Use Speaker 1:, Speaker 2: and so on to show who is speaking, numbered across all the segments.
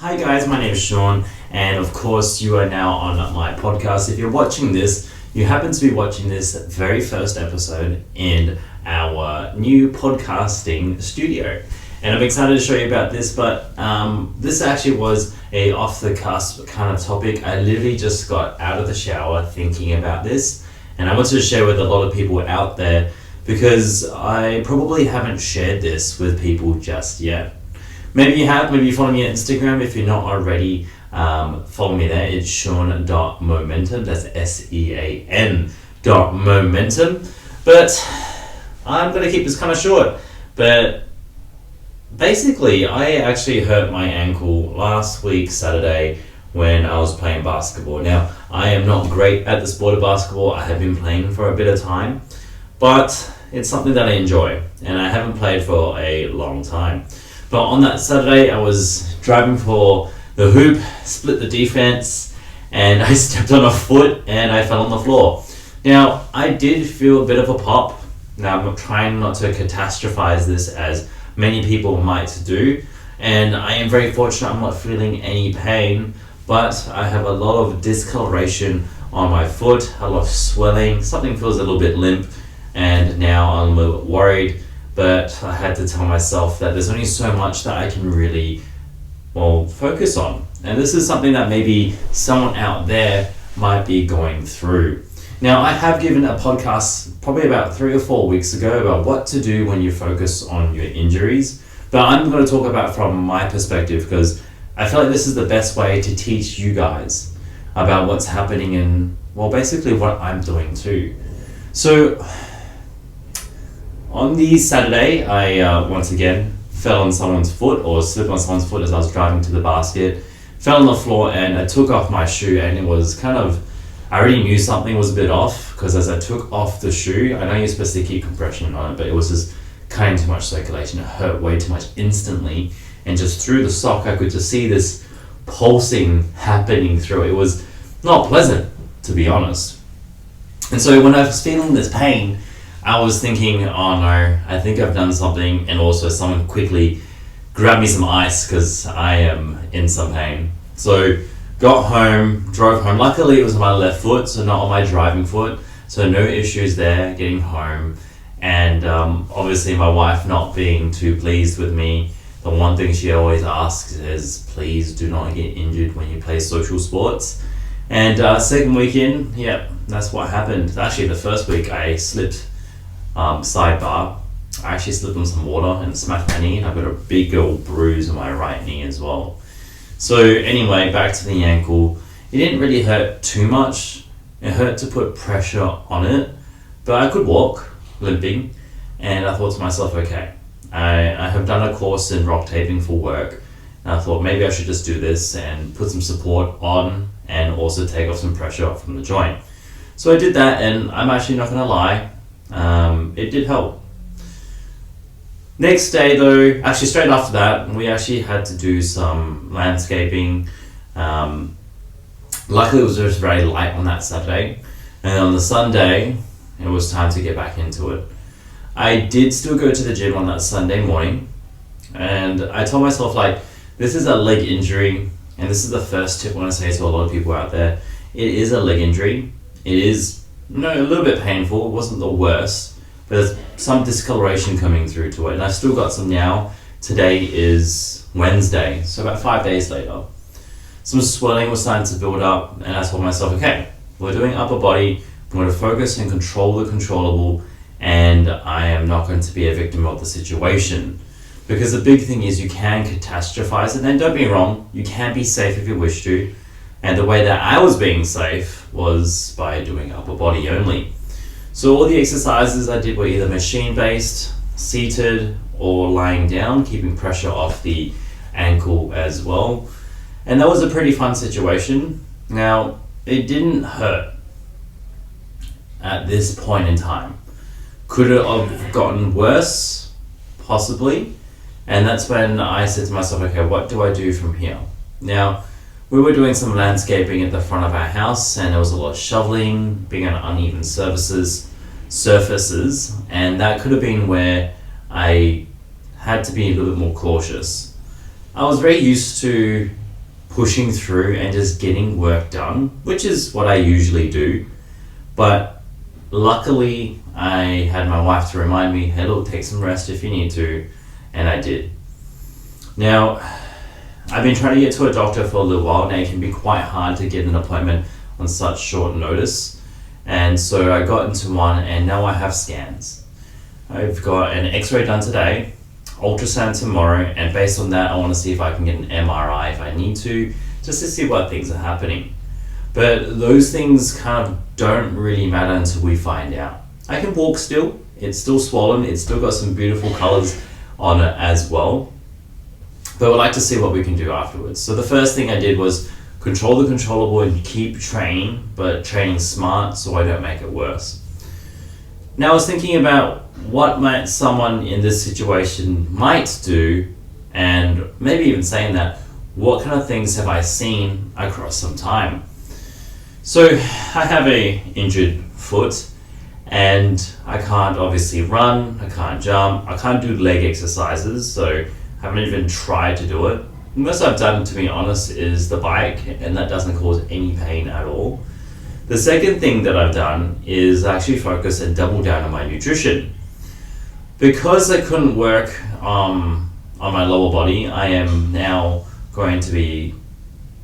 Speaker 1: Hi guys, my name is Sean, and of course you are now on my podcast. If you're watching this, you happen to be watching this very first episode in our new podcasting studio. And I'm excited to show you about this, but this actually was a off-the-cusp kind of topic. I literally just got out of the shower thinking about this, and I wanted to share with a lot of people out there because I probably haven't shared this with people just yet. Maybe you have, maybe you follow me on Instagram. If you're not already, follow me there. It's Sean.momentum. That's SEAN.momentum. But I'm going to keep this kind of short. But basically, I actually hurt my ankle last week, Saturday, when I was playing basketball. Now, I am not great at the sport of basketball. I have been playing for a bit of time. But it's something that I enjoy. And I haven't played for a long time. But on that Saturday, I was driving for the hoop, split the defense, and I stepped on a foot and I fell on the floor. Now, I did feel a bit of a pop. Now, I'm trying not to catastrophize this as many people might do. And I am very fortunate I'm not feeling any pain, but I have a lot of discoloration on my foot, a lot of swelling, something feels a little bit limp, and now I'm a little bit worried. But I had to tell myself that there's only so much that I can really, focus on. And this is something that maybe someone out there might be going through. Now, I have given a podcast probably about 3 or 4 weeks ago about what to do when you focus on your injuries. But I'm going to talk about from my perspective because I feel like this is the best way to teach you guys about what's happening and, basically what I'm doing too. So, on the Saturday, I once again fell on someone's foot or slipped on someone's foot as I was driving to the basket, fell on the floor and I took off my shoe and it was I already knew something was a bit off because as I took off the shoe, I know you're supposed to keep compression on it, but it was just cutting too much circulation. It hurt way too much instantly, and just through the sock, I could just see this pulsing happening through it. It was not pleasant, to be honest. And so when I was feeling this pain, I was thinking, oh no, I think I've done something, and also someone quickly grabbed me some ice because I am in some pain. So got home, drove home. Luckily it was on my left foot, so not on my driving foot, so no issues there getting home. And obviously my wife not being too pleased with me, the one thing she always asks is, please do not get injured when you play social sports. And second weekend, that's what happened. Actually the first week I slipped. Sidebar, I actually slipped on some water and smashed my knee, and I've got a big old bruise on my right knee as well. So anyway, back to the ankle. It didn't really hurt too much. It hurt to put pressure on it, but I could walk, limping, and I thought to myself, okay, I have done a course in rock taping for work, and I thought maybe I should just do this and put some support on and also take off some pressure from the joint. So I did that, and I'm actually not going to lie, it did help. Next day though, actually straight after that, we actually had to do some landscaping. Luckily it was just very light on that Saturday, and on the Sunday it was time to get back into it. I did still go to the gym on that Sunday morning, and I told myself this is a leg injury, and this is the first tip I want to say to a lot of people out there. It is a leg injury. It is a little bit painful. It wasn't the worst, but there's some discoloration coming through to it, and I've still got some now. Today is Wednesday, so about 5 days later. Some swelling was starting to build up, and I told myself, okay, we're doing upper body, I'm going to focus and control the controllable, and I am not going to be a victim of the situation. Because the big thing is you can catastrophize it, and don't be wrong, you can be safe if you wish to. And the way that I was being safe was by doing upper body only. So all the exercises I did were either machine-based, seated, or lying down, keeping pressure off the ankle as well. And that was a pretty fun situation. Now, it didn't hurt at this point in time. Could it have gotten worse? Possibly. And that's when I said to myself, okay, what do I do from here? Now, we were doing some landscaping at the front of our house, and there was a lot of shoveling, being on uneven surfaces, and that could have been where I had to be a little bit more cautious. I was very used to pushing through and just getting work done, which is what I usually do. But luckily, I had my wife to remind me, hey, look, take some rest if you need to, and I did. Now, I've been trying to get to a doctor for a little while now. It can be quite hard to get an appointment on such short notice. And so I got into one, and now I have scans. I've got an x-ray done today, ultrasound tomorrow, and based on that, I want to see if I can get an MRI if I need to, just to see what things are happening. But those things kind of don't really matter until we find out. I can walk still, it's still swollen, it's still got some beautiful colors on it as well. But I'd like to see what we can do afterwards. So the first thing I did was control the controllable and keep training, but training smart so I don't make it worse. Now I was thinking about what might someone in this situation might do, and maybe even saying that, what kind of things have I seen across some time? So I have a injured foot, and I can't obviously run, I can't jump, I can't do leg exercises, so I haven't even tried to do it. The most I've done, to be honest, is the bike, and that doesn't cause any pain at all. The second thing that I've done is actually focus and double down on my nutrition. Because I couldn't work on my lower body, I am now going to be,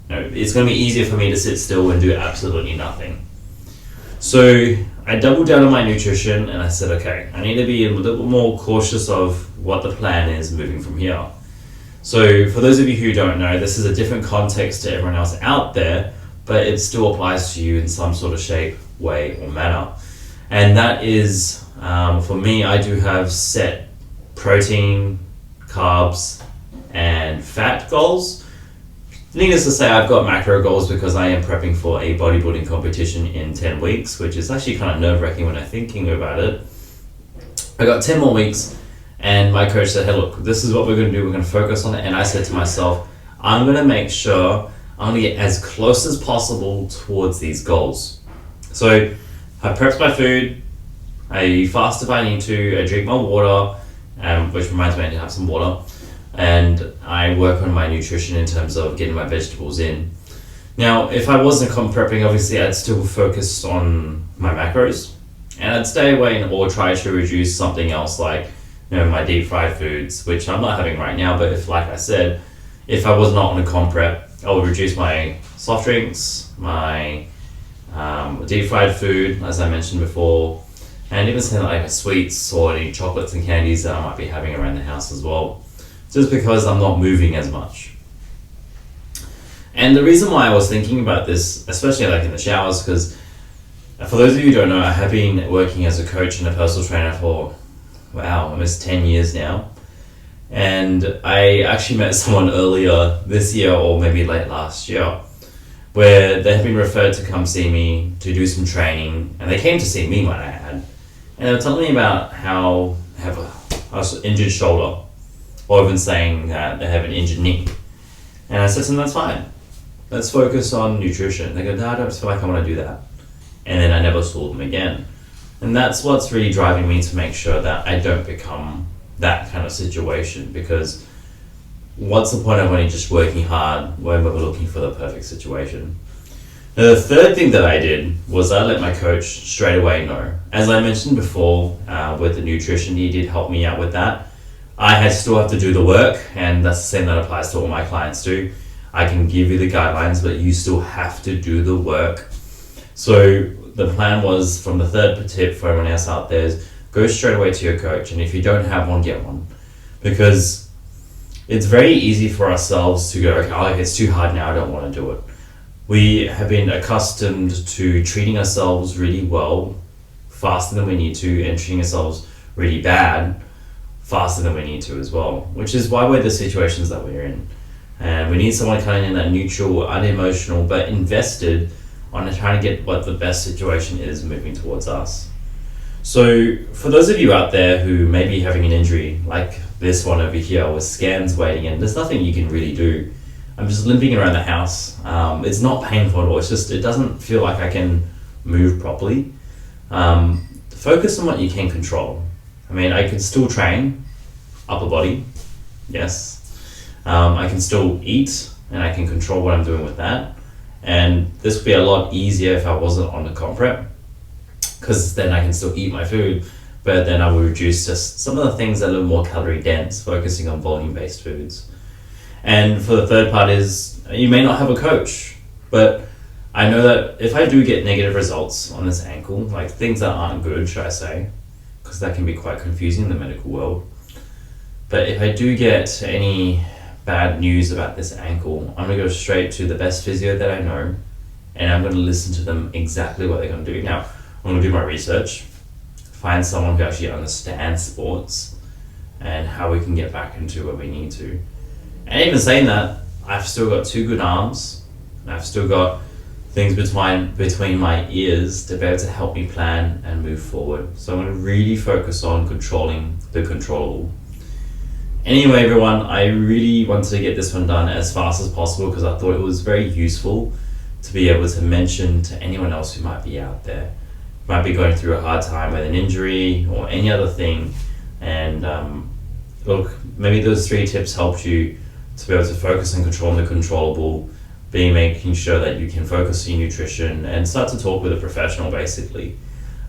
Speaker 1: it's going to be easier for me to sit still and do absolutely nothing. So I doubled down on my nutrition, and I said, okay, I need to be a little more cautious of what the plan is moving from here. So for those of you who don't know, this is a different context to everyone else out there, but it still applies to you in some sort of shape, way, or manner. And that is, for me, I do have set protein, carbs, and fat goals. Needless to say, I've got macro goals because I am prepping for a bodybuilding competition in 10 weeks, which is actually kind of nerve-wracking when I'm thinking about it. I got 10 more weeks, and my coach said, hey, look, this is what we're going to do. We're going to focus on it. And I said to myself, I'm going to make sure I'm going to get as close as possible towards these goals. So I prepped my food, I fast if I need to, I drink my water, which reminds me I need to have some water, and I work on my nutrition in terms of getting my vegetables in. Now, if I wasn't comp prepping, obviously I'd still focus on my macros, and I'd stay away or try to reduce something else like my deep fried foods, which I'm not having right now, but if, like I said, if I was not on a comp prep, I would reduce my soft drinks, my deep fried food, as I mentioned before, and even something like sweets or any chocolates and candies that I might be having around the house as well, just because I'm not moving as much. And the reason why I was thinking about this, especially like in the showers, because for those of you who don't know, I have been working as a coach and a personal trainer for, almost 10 years now. And I actually met someone earlier this year, or maybe late last year, where they had been referred to come see me to do some training, and they came to see me when I had, and they were telling me about how they have an injured shoulder, or even saying that they have an injured knee. And I said to them, that's fine. Let's focus on nutrition. They go, no, I don't feel like I want to do that. And then I never saw them again. And that's what's really driving me to make sure that I don't become that kind of situation, because what's the point of only just working hard when we're looking for the perfect situation? Now, the third thing that I did was I let my coach straight away know. As I mentioned before, with the nutrition, he did help me out with that. I still have to do the work, and that's the same that applies to all my clients too. I can give you the guidelines, but you still have to do the work. So the plan was, from the third tip for everyone else out there, is go straight away to your coach, and if you don't have one, get one. Because it's very easy for ourselves to go, okay, it's too hard now, I don't want to do it. We have been accustomed to treating ourselves really well, faster than we need to, and treating ourselves really bad, faster than we need to as well, which is why we're the situations that we're in. And we need someone kind of in that neutral, unemotional, but invested on trying to get what the best situation is moving towards us. So for those of you out there who may be having an injury like this one over here with scans waiting, and there's nothing you can really do. I'm just limping around the house. It's not painful at all. It's just, it doesn't feel like I can move properly. Focus on what you can control. I mean, I can still train upper body, yes. I can still eat and I can control what I'm doing with that. And this would be a lot easier if I wasn't on the comp prep, because then I can still eat my food, but then I will reduce just some of the things that are a little more calorie dense, focusing on volume based foods. And for the third part is, you may not have a coach, but I know that if I do get negative results on this ankle, like things that aren't good, should I say, because that can be quite confusing in the medical world. But if I do get any bad news about this ankle, I'm going to go straight to the best physio that I know, and I'm going to listen to them exactly what they're going to do. Now, I'm going to do my research, find someone who actually understands sports and how we can get back into where we need to. And even saying that, I've still got 2 good arms, and I've still got things between my ears to be able to help me plan and move forward. So I'm going to really focus on controlling the controllable. Anyway, everyone, I really wanted to get this one done as fast as possible because I thought it was very useful to be able to mention to anyone else who might be out there, might be going through a hard time with an injury or any other thing. And look, maybe those 3 tips helped you to be able to focus on controlling the controllable, making sure that you can focus on your nutrition and start to talk with a professional, basically.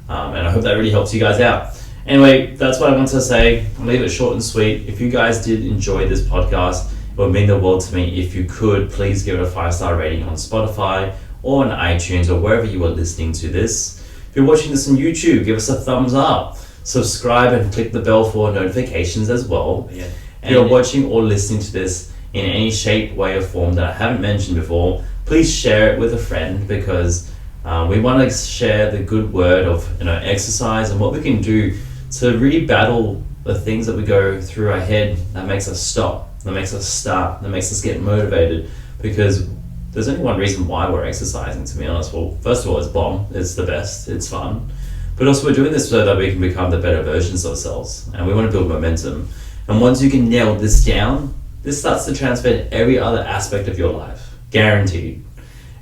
Speaker 1: And I hope that really helps you guys out. Anyway, that's what I wanted to say. I'll leave it short and sweet. If you guys did enjoy this podcast, it would mean the world to me if you could please give it a 5-star rating on Spotify or on iTunes or wherever you are listening to this. If you're watching this on YouTube, give us a thumbs up. Subscribe and click the bell for notifications as well. Yeah. If you're watching or listening to this in any shape, way, or form that I haven't mentioned before, please share it with a friend, because we want to share the good word of exercise and what we can do to really battle the things that we go through our head that makes us stop, that makes us start, that makes us get motivated. Because there's only one reason why we're exercising, to be honest. Well, first of all, it's bomb, it's the best, it's fun. But also we're doing this so that we can become the better versions of ourselves, and we want to build momentum. And once you can nail this down, this starts to transfer to every other aspect of your life, guaranteed.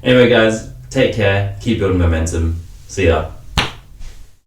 Speaker 1: Anyway guys, take care, keep building momentum, see ya.